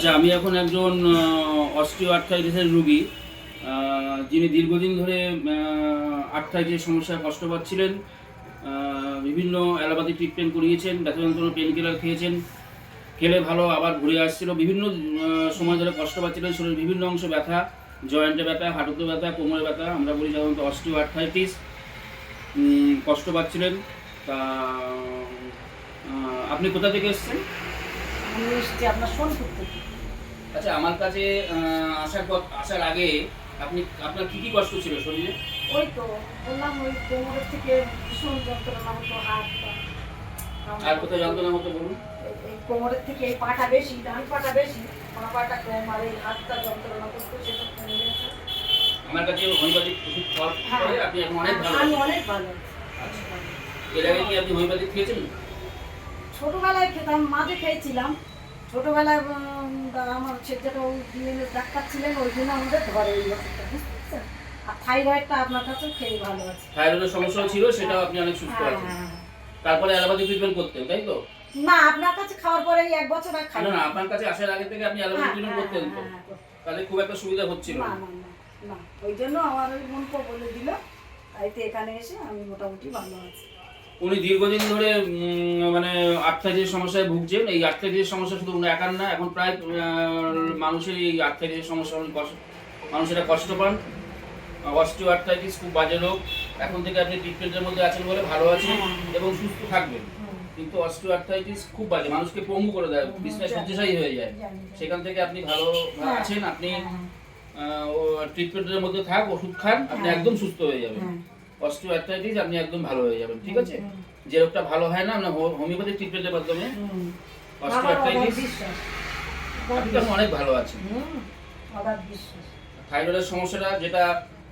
আচ্ছা, আমি এখন একজন অস্টিওআর্থ্রাইটিসের রোগী, যিনি দীর্ঘদিন ধরে আর্থ্রাইটিসের সমস্যায় কষ্ট পাচ্ছিলেন। বিভিন্ন অ্যালোপ্যাথি ট্রিটমেন্ট করিয়েছেন, ব্যথা যন্ত্রণার পেন কিলার খেয়েছেন, খেলে ভালো আবার ঘুরে আসছিল। বিভিন্ন সময় ধরে কষ্ট পাচ্ছিলেন, শরীরের বিভিন্ন অংশ ব্যথা, জয়েন্টে ব্যথা, হাঁটুতে ব্যথা, কোমরে ব্যথা, আমরা বলি সাধারণত অস্টিওআর্থ্রাইটিস। কষ্ট পাচ্ছিলেন। তা আপনি কোথা থেকে এসেছেন? আমি এসেছি আপনার সোনপুর থেকে। আচ্ছা, আমার কাছে আসার আগে আপনার কি কি কষ্ট ছিল শরীরে? ওই তো বললাম, ওই কোমরের থেকে ভীষণ যন্ত্রণা হতো, হাত পা। আর কোথায় যন্ত্রণা হতো বলুন? এই কোমরের থেকে এই পাটা বেশি, ডান পাটা বেশি, বাঁ পাটা কম, আর এই হাতটা যন্ত্রণা করতো, সেটা কমে গেছে। আমার কাছে হোমিওপ্যাথিক ওষুধ খাওয়ার পরে আপনি এখন অনেক ভালো আমি আছেন। অনেক ভালো। আচ্ছা, এর আগে কি আপনি হোমিওপ্যাথিক খেয়েছেন? ছোটবেলায় খেতাম, মাঝে খেয়েছিলাম। ছোটবেলায় আমার যেটা ওই ডিএনএ ডাক্তার ছিলেন, ওই জন্য আমাদের ধরে এই ওষুধটা, বুঝতে পারছেন? আর থাইরয়েডটা আপনার কাছেও খেয়ে ভালো আছে। থাইরয়েডের সমস্যা ছিল, সেটাও আপনি অনেক সুস্থ আছেন। তারপরে অ্যালোপ্যাথি ট্রিটমেন্ট করতেন, তাই তো? না, আপনার কাছে খাওয়ার পরে এই 1 বছর আর খাই না, আপনার কাছে আসার আগে থেকে আপনি অ্যালোপ্যাথি ট্রিটমেন্ট করতেন তো? তাহলে খুব একটা সুবিধা হচ্ছিল না না। না না না, ওই জন্য আমার ওই মনকে বলে দিল, তাইতে এখানে এসে আমি মোটামুটি ভালো আছি। উনি দীর্ঘদিন ধরে মানে আর্থ্রাইটিসের সমস্যায় ভুগছেন। এই আর্থ্রাইটিসের সমস্যা শুধু উনি একার না, এখন প্রায় মানুষের এই আর্থ্রাইটিসের সমস্যা, মানুষেরা কষ্ট পান। অস্টিওআর্থ্রাইটিস খুব বাজে রোগ। এখন থেকে আপনি ট্রিটমেন্টের মধ্যে আছেন বলে ভালো আছেন এবং সুস্থ থাকবেন। কিন্তু অস্টিওআর্থ্রাইটিস খুব বাজে, মানুষকে পঙ্গু করে দেয়, বিছনায় শয্যাশায়ী হয়ে যায়। সেখান থেকে আপনি ভালো আছেন। আপনি ট্রিটমেন্টের মধ্যে থাক, ওষুধ খান, আপনি একদম সুস্থ হয়ে যাবেন। অস্টিওআর্থ্রাইটিস আপনি একদম ভালো হয়ে যাবেন, ঠিক আছে? যে রোগটা ভালো হয় না, আমরা হোমিওপ্যাথিক ট্রিটমেন্টের মাধ্যমে অস্টিওআর্থ্রাইটিস আপনি এখন অনেক ভালো আছেন। থাইরয়েডের সমস্যাটা, যেটা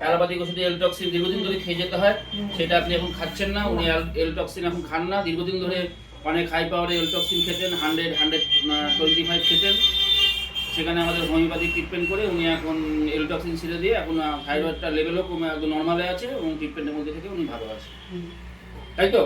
অ্যালোপ্যাথিক ওষুধে এলটক্সিন দীর্ঘদিন ধরে খেয়ে যেতে হয়, সেটা আপনি এখন খাচ্ছেন না। উনি এলটক্সিন এখন খান না। দীর্ঘদিন ধরে অনেক হাই পাওয়ারে এলটক্সিন খেতেন, 125 খেতেন। সেখানে আমাদের হোমিওপ্যাথিক ট্রিটমেন্ট করে উনি এখন এলটক্সিন ছেড়ে দিয়ে এখন থাইরয়েডটা লেভেলও কমে একদম নর্মালে আছে এবং ট্রিটমেন্টের মধ্যে থেকে উনি ভালো আছে, তাই তো?